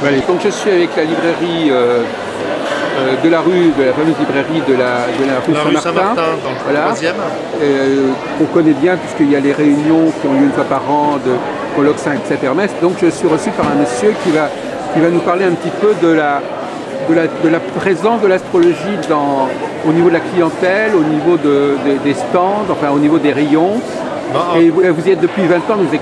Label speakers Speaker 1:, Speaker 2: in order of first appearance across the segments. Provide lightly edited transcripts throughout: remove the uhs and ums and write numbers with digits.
Speaker 1: Allez, donc je suis avec la librairie de la fameuse librairie de la rue Saint-Martin.
Speaker 2: Dans le
Speaker 1: voilà.
Speaker 2: 3e.
Speaker 1: On connaît bien puisqu'il y a les réunions qui ont lieu une fois par an de colloques Saint-Hermès. Donc je suis reçu par un monsieur qui va nous parler un petit peu de la présence de l'astrologie au niveau de la clientèle, au niveau des stands, enfin au niveau des rayons. Et vous y êtes depuis 20 ans, donc vous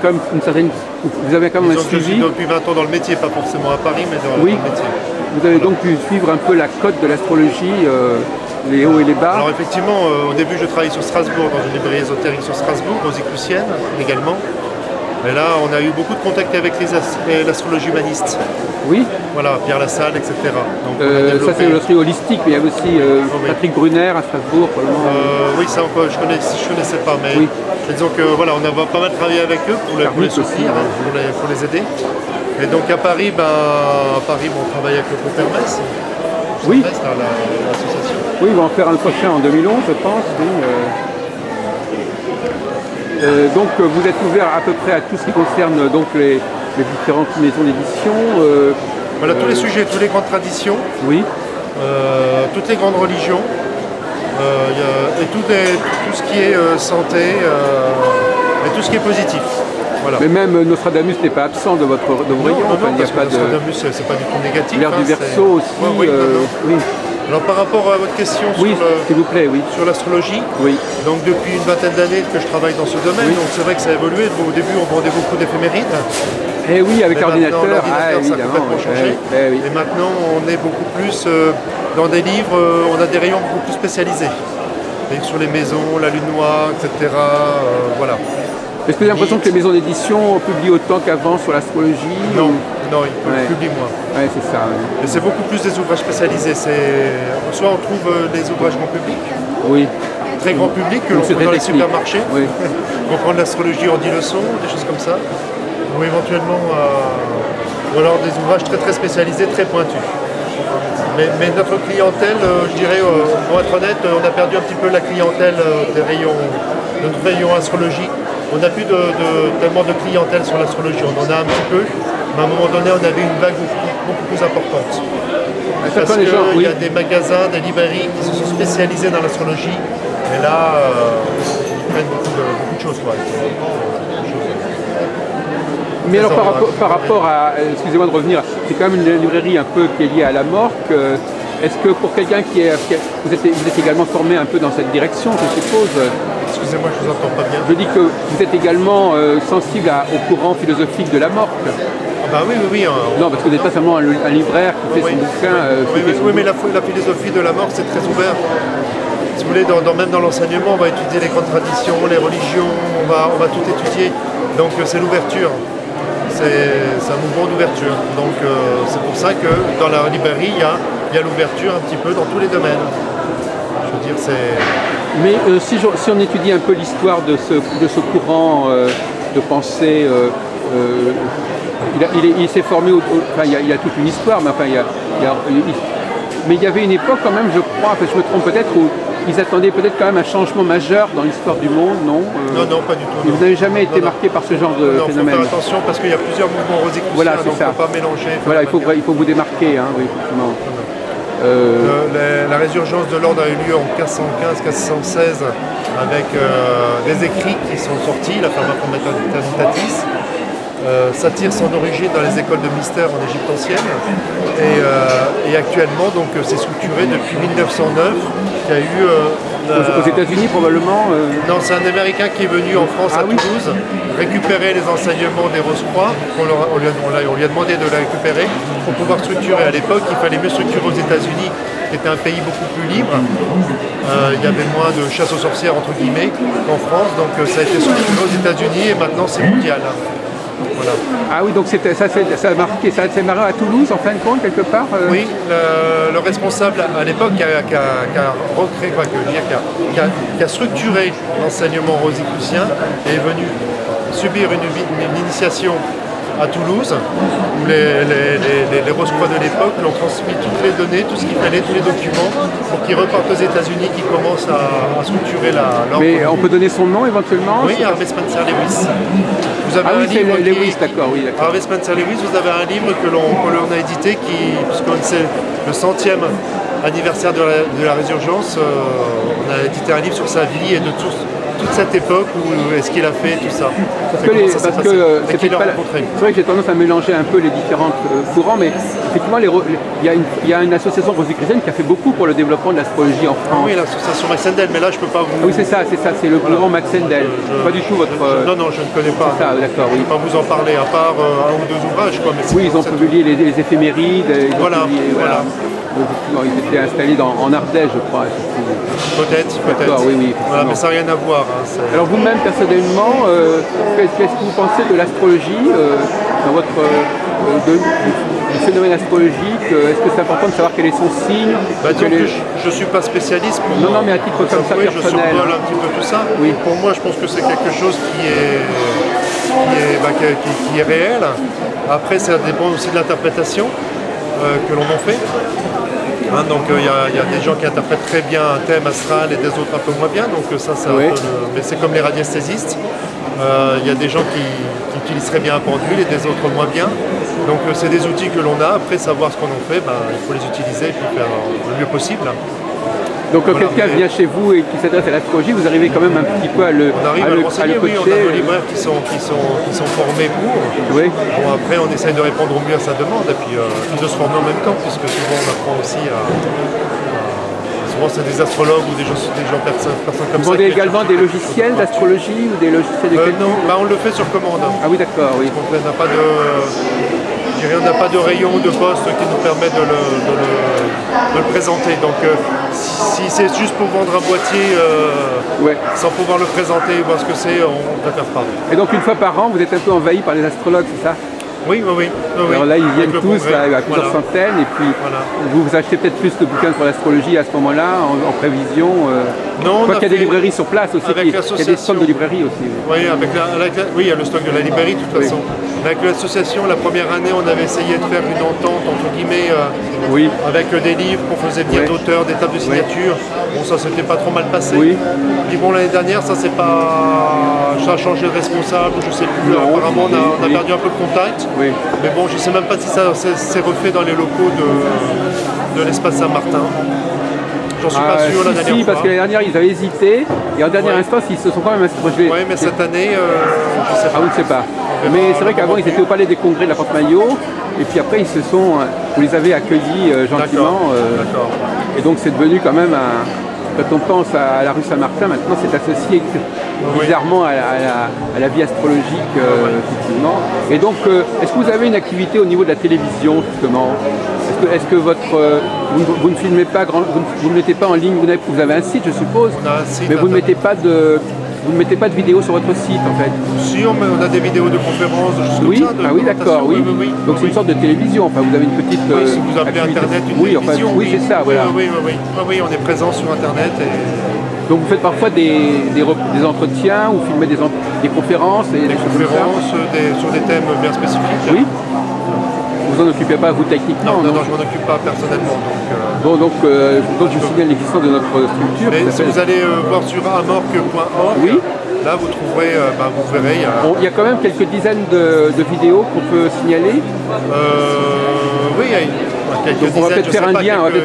Speaker 1: avez quand même un suivi.
Speaker 2: Je suis depuis 20 ans dans le métier, pas forcément à Paris, mais dans le métier.
Speaker 1: Vous avez donc pu suivre un peu la cote de l'astrologie, les hauts et les bas.
Speaker 2: Alors effectivement, au début je travaillais sur Strasbourg, dans une librairie ésotérique sur Strasbourg, rosicrucienne également. Et là, on a eu beaucoup de contacts avec l'astrologie humaniste.
Speaker 1: Oui.
Speaker 2: Voilà, Pierre Lassalle, etc. Donc,
Speaker 1: ça c'est l'astrologie holistique, mais il y avait aussi Patrick Brunner à Strasbourg.
Speaker 2: Oui, ça encore, je connaissais pas, mais
Speaker 1: oui.
Speaker 2: Disons que voilà, on a pas mal travaillé avec eux pour les soutenir, pour les aider. Et donc à Paris, on travaille avec le groupe Hermès.
Speaker 1: Oui.
Speaker 2: L'association.
Speaker 1: Oui, ils vont en faire un prochain en 2011, je pense. Oui, donc vous êtes ouvert à peu près à tout ce qui concerne donc les différentes maisons d'édition.
Speaker 2: Voilà, tous les sujets, toutes les grandes traditions.
Speaker 1: Oui.
Speaker 2: Toutes les grandes religions. Et tout ce qui est santé et tout ce qui est positif. Voilà.
Speaker 1: Mais même Nostradamus n'est pas absent de vos rayons.
Speaker 2: Nostradamus, c'est pas du tout négatif.
Speaker 1: L'ère du Verseau aussi.
Speaker 2: Oui. Alors par rapport à votre question
Speaker 1: s'il vous plaît,
Speaker 2: sur l'astrologie, donc depuis une vingtaine d'années que je travaille dans ce domaine, donc c'est vrai que ça a évolué. Au début, on vendait beaucoup d'éphémérides.
Speaker 1: Et oui, avec l'ordinateur,
Speaker 2: ça a complètement changé. Et maintenant, on est beaucoup plus dans des livres, on a des rayons beaucoup plus spécialisés. Et sur les maisons, la lune noire, etc. Voilà.
Speaker 1: Est-ce que vous avez l'impression que les maisons d'édition publient autant qu'avant sur l'astrologie?
Speaker 2: Non, ils publient moins.
Speaker 1: Oui, c'est ça. Oui.
Speaker 2: Et c'est beaucoup plus des ouvrages spécialisés. Soit on trouve des ouvrages grand public, très grand public, que l'on trouve dans les supermarchés. Oui. On prend de l'astrologie en 10 leçons, des choses comme ça. Ou éventuellement, ou alors des ouvrages très très spécialisés, très pointus. Mais notre clientèle, je dirais, pour être honnête, on a perdu un petit peu la clientèle de notre rayon astrologie. On n'a plus tellement de clientèle sur l'astrologie, on en a un petit peu, mais à un moment donné, on avait une vague beaucoup plus importante. Parce qu'il y a des magasins, des librairies qui se sont spécialisés dans l'astrologie, et là, ils prennent beaucoup de choses.
Speaker 1: Mais alors par rapport à, excusez-moi de revenir, c'est quand même une librairie un peu qui est liée à la morgue. Est-ce que pour quelqu'un vous êtes également formé un peu dans cette direction, je suppose?
Speaker 2: Excusez-moi, je vous entends pas bien.
Speaker 1: Je dis que vous êtes également sensible au courant philosophique de la morgue.
Speaker 2: Ah bah oui.
Speaker 1: Non, parce que vous n'êtes pas seulement un libraire qui fait son bouquin.
Speaker 2: Oui, mais la philosophie de la morgue, c'est très ouvert. Si vous voulez, même dans l'enseignement, on va étudier les grandes traditions, les religions, on va tout étudier. Donc c'est l'ouverture. C'est un mouvement d'ouverture. Donc c'est pour ça que dans la librairie, il y a l'ouverture un petit peu dans tous les domaines. Je veux dire, c'est...
Speaker 1: Mais si on étudie un peu l'histoire de ce courant de pensée, il s'est formé, il y a toute une histoire, mais enfin, mais il y avait une époque quand même, je crois, je me trompe peut-être, où ils attendaient peut-être quand même un changement majeur dans l'histoire du monde, non?
Speaker 2: Non, pas du tout.
Speaker 1: Vous n'avez jamais été marqué par ce genre de phénomène?
Speaker 2: Il faut faire attention parce qu'il y a plusieurs mouvements rosicruciens, donc il ne faut pas mélanger.
Speaker 1: Voilà, il faut vous démarquer, oui, effectivement.
Speaker 2: La résurgence de l'ordre a eu lieu en 1515-1516 avec des écrits qui sont sortis, la Ferma Comitatis. Ça tire son origine dans les écoles de mystère en Égypte ancienne et actuellement donc c'est structuré depuis 1909. Il y a eu
Speaker 1: aux États-Unis probablement.
Speaker 2: Non, c'est un Américain qui est venu en France à Toulouse récupérer les enseignements des Rose-Croix. On lui a demandé de les récupérer pour pouvoir structurer. À l'époque, il fallait mieux structurer aux États-Unis, qui était un pays beaucoup plus libre. Il y avait moins de chasse aux sorcières entre guillemets qu'en France, donc ça a été structuré aux États-Unis et maintenant c'est mondial. Voilà. Ah
Speaker 1: oui, donc ça a marqué, ça s'est marré à Toulouse en fin de compte quelque part
Speaker 2: Oui, le responsable à l'époque qui a structuré l'enseignement rosicrucien est venu subir une initiation à Toulouse, où les Rose-Croix de l'époque lui ont transmis toutes les données, tout ce qu'il fallait, tous les documents, pour qu'ils repartent aux États-Unis, qu'ils commencent à structurer leur...
Speaker 1: Mais on peut donner son nom éventuellement?
Speaker 2: Oui, Harvey Spencer Lewis. Vous avez
Speaker 1: oui, c'est Lewis, d'accord, oui, d'accord.
Speaker 2: Harvey Spencer Lewis, vous avez un livre que l'on a édité, puisque c'est le 100e anniversaire de la Résurgence, on a édité un livre sur sa vie et de toute cette époque, où est-ce qu'il a fait, tout ça.
Speaker 1: C'est vrai que j'ai tendance à mélanger un peu les différents courants, mais effectivement, il y a une association rosicrucienne qui a fait beaucoup pour le développement de l'astrologie en France.
Speaker 2: Oui, l'association Max Endel, mais là je peux pas vous...
Speaker 1: Ah oui, c'est ça, c'est le courant Max Endel. Pas du tout votre...
Speaker 2: Non, je ne connais pas.
Speaker 1: Ça, d'accord, oui.
Speaker 2: Je ne peux pas vous en parler, à part un ou deux ouvrages, quoi. Mais
Speaker 1: oui, ils ont publié les éphémérides.
Speaker 2: Voilà.
Speaker 1: Ils étaient installés en Ardèche, je crois.
Speaker 2: Peut-être.
Speaker 1: Oui,
Speaker 2: voilà, mais ça n'a rien à voir.
Speaker 1: Alors vous-même, personnellement, qu'est-ce que vous pensez de l'astrologie, dans votre du phénomène astrologique? Est-ce que c'est important de savoir quel est son signe?
Speaker 2: Je ne suis pas spécialiste.
Speaker 1: Non, mais à titre comme ça, personnel.
Speaker 2: Je survole un petit peu tout ça. Oui. Pour moi, je pense que c'est quelque chose qui est réel. Après, ça dépend aussi de l'interprétation que l'on en fait. Donc il y a des gens qui interprètent très bien un thème astral et des autres un peu moins bien, donc ça c'est un peu mais c'est comme les radiesthésistes. Il y a des gens qui utilisent très bien un pendule et des autres moins bien. Donc c'est des outils que l'on a, après savoir ce qu'on en fait, il faut les utiliser et puis faire le mieux possible.
Speaker 1: Donc quand quelqu'un vient chez vous et qui s'adresse à l'astrologie, vous arrivez quand même un petit peu à le coacher.
Speaker 2: Oui, on a nos libraires qui sont formés pour.
Speaker 1: Oui.
Speaker 2: Bon, après on essaye de répondre au mieux à sa demande et puis de se former en même temps, puisque souvent on apprend aussi souvent c'est des astrologues ou des gens personnes comme ça.
Speaker 1: Vous vendez également des logiciels d'astrologie ou des logiciels de
Speaker 2: non, on le fait sur commande.
Speaker 1: Ah oui, d'accord, oui.
Speaker 2: On n'a pas de... on n'a pas de rayon de poste qui nous permet de le présenter. Donc si c'est juste pour vendre un boîtier sans pouvoir le présenter, voir ce que c'est, on préfère pas.
Speaker 1: Et donc une fois par an, vous êtes un peu envahi par les astrologues, c'est ça?
Speaker 2: Oui.
Speaker 1: Alors là, ils viennent tous à plusieurs centaines, et puis vous achetez peut-être plus de bouquins pour l'astrologie à ce moment-là, en prévision.
Speaker 2: Non,
Speaker 1: je crois qu'il y a des librairies sur place aussi, il y a des stocks de librairies aussi.
Speaker 2: Oui, il y a le stock de la librairie de toute façon. Avec l'association, la première année, on avait essayé de faire une entente, entre guillemets, avec des livres qu'on faisait bien d'auteurs, des tables de signature. Bon, ça s'était pas trop mal passé. Puis bon, l'année dernière, ça a changé de responsable, je sais plus. Apparemment, on a perdu un peu de contact. Mais bon, je sais même pas si ça s'est refait dans les locaux de l'espace Saint-Martin. J'en suis pas sûr la dernière fois.
Speaker 1: Parce que l'année dernière, ils avaient hésité, et en dernière instance, ils se sont quand même inscrits.
Speaker 2: Oui, mais cette année, je sais pas.
Speaker 1: Ah, vous ne savez pas. Mais c'est vrai qu'avant, ils étaient au Palais des Congrès de la Porte-Maillot, et puis après, vous les avez accueillis gentiment. Et donc, c'est devenu quand même quand on pense à la rue Saint-Martin, maintenant, c'est associé bizarrement à la vie astrologique, effectivement. Et donc, est-ce que vous avez une activité au niveau de la télévision, justement? Est-ce que vous ne filmez pas, vous ne mettez pas en ligne, vous avez un site, je suppose, mais vous ne mettez pas de vidéos sur votre site, en fait?
Speaker 2: Si, on a des vidéos de conférences, de choses comme ça.
Speaker 1: Oui, d'accord, oui. Donc c'est une sorte de télévision, enfin vous avez une petite...
Speaker 2: si vous appelez Internet une télévision.
Speaker 1: Oui, c'est ça, voilà.
Speaker 2: Oui, on est présent sur Internet.
Speaker 1: Donc vous faites parfois des entretiens ou filmez des conférences et
Speaker 2: des conférences sur des thèmes bien spécifiques.
Speaker 1: Oui. Vous en occupez pas, vous, techniquement?
Speaker 2: Non, je m'en occupe pas personnellement.
Speaker 1: Donc je signale l'existence de notre structure.
Speaker 2: Mais si vous allez voir sur amorque.org, là vous trouverez, vous verrez.
Speaker 1: Il y a quand même quelques dizaines de vidéos qu'on peut signaler.
Speaker 2: Oui, il y a quelques dizaines.
Speaker 1: On va peut-être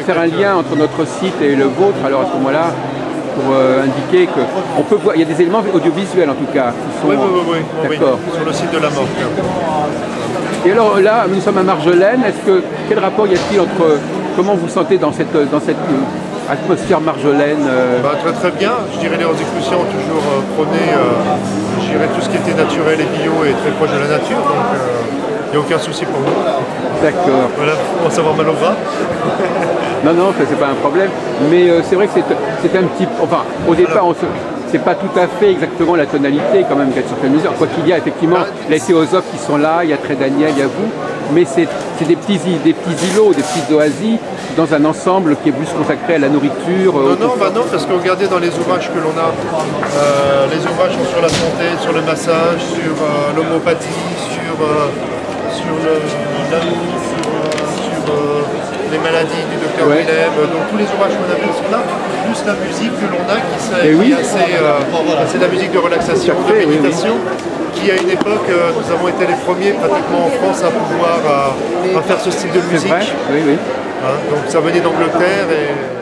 Speaker 1: faire un lien entre notre site et le vôtre, alors à ce moment-là, pour indiquer qu'on peut voir, il y a des éléments audiovisuels en tout cas.
Speaker 2: Oui,
Speaker 1: d'accord.
Speaker 2: Sur le site de l'Amorque.
Speaker 1: Et alors là, nous sommes à Marjolaine. Quel rapport y a-t-il entre comment vous sentez dans cette atmosphère marjolaine?
Speaker 2: Très bien. Je dirais les Rosicruciens ont toujours prôné tout ce qui était naturel et bio et très proche de la nature. Donc il n'y a aucun souci pour nous.
Speaker 1: D'accord.
Speaker 2: Voilà, on va savoir mal au bras.
Speaker 1: Non, c'est pas un problème. Mais c'est vrai que c'est un petit... Enfin, au départ, c'est pas tout à fait exactement la tonalité quand même qu'à certaines mesures. Quoi qu'il y a effectivement les théosophes qui sont là, il y a Très Daniel, il y a vous, mais c'est des petits îlots, des petites oasis dans un ensemble qui est plus consacré à la nourriture.
Speaker 2: Non, parce que regardez dans les ouvrages que l'on a, les ouvrages sont sur la santé, sur le massage, sur l'homéopathie, sur sur l'amour, sur les maladies du docteur Willem. Donc tous les ouvrages qu'on a fait sont là, plus la musique que l'on a qui est assez de la musique de relaxation, de méditation. Qui à une époque, nous avons été les premiers pratiquement en France à pouvoir à faire ce style de musique.
Speaker 1: Vrai, oui.
Speaker 2: Hein, donc ça venait d'Angleterre et